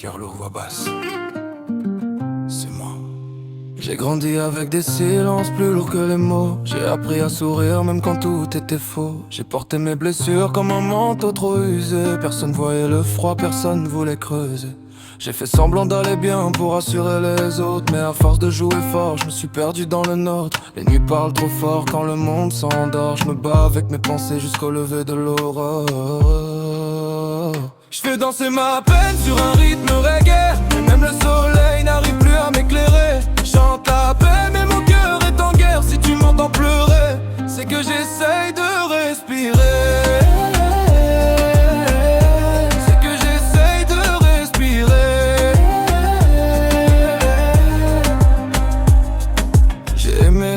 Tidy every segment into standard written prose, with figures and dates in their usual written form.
cœur lourd, voix basse. C'est moi. J'ai grandi avec des silences plus lourds que les mots. J'ai appris à sourire même quand tout était faux. J'ai porté mes blessures comme un manteau trop usé. Personne voyait le froid, personne voulait creuser. J'ai fait semblant d'aller bien pour assurer les autres, mais à force de jouer fort, je me suis perdu dans le nôtre. Les nuits parlent trop fort quand le monde s'endort. Je me bats avec mes pensées jusqu'au lever de l'aurore. Je fais danser ma peine sur un rythme reggae, et même le soleil n'arrive plus à m'éclairer. Chante la paix mais mon cœur est en guerre. Si tu m'entends pleurer, c'est que j'essaye de respirer.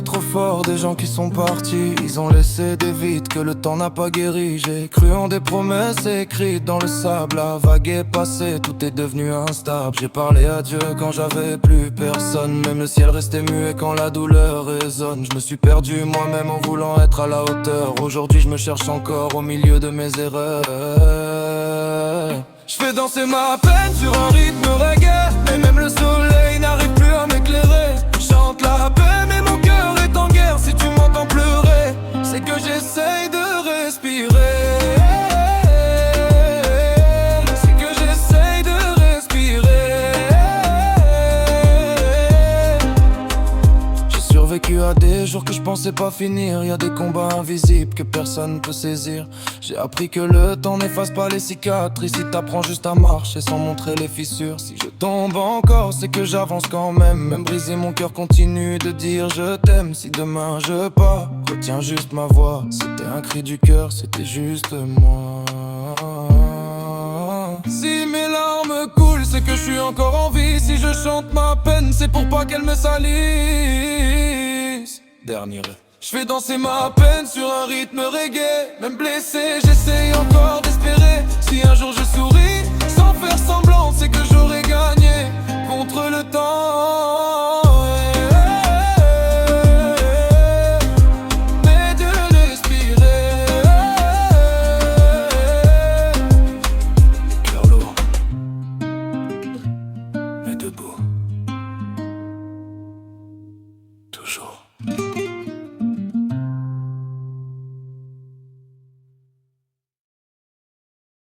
Trop fort des gens qui sont partis, ils ont laissé des vides que le temps n'a pas guéri. J'ai cru en des promesses écrites dans le sable. La vague est passée, tout est devenu instable. J'ai parlé à Dieu quand j'avais plus personne, même le ciel restait muet quand la douleur résonne. Je me suis perdu moi-même en voulant être à la hauteur. Aujourd'hui je me cherche encore au milieu de mes erreurs. Je fais danser ma peine sur un rythme reggae, et même le soleil n'arrive plus à m'éclairer. Chante la paix mais mon cœur est en guerre. Si tu m'entends pleurer, c'est que j'essaye de respirer. C'est que j'essaye de respirer. J'ai survécu à des jours que je pensais pas finir. Y a des combats invisibles que personne peut saisir. J'ai appris que le temps n'efface pas les cicatrices. Si t'apprends juste à marcher sans montrer les fissures. Si je tombe encore, c'est que j'avance quand même. Même brisé, mon cœur continue de dire je t'aime. Si demain je pars, retiens juste ma voix. C'était un cri du cœur, c'était juste moi. Si mes larmes coulent, c'est que je suis encore en vie. Si je chante ma peine, c'est pour pas qu'elle me salisse. Dernier rêve. Je fais danser ma peine sur un rythme reggae. Même blessé, j'essaye encore d'espérer. Si un jour je souris, sans faire semblant, c'est que j'aurais gagné contre le temps.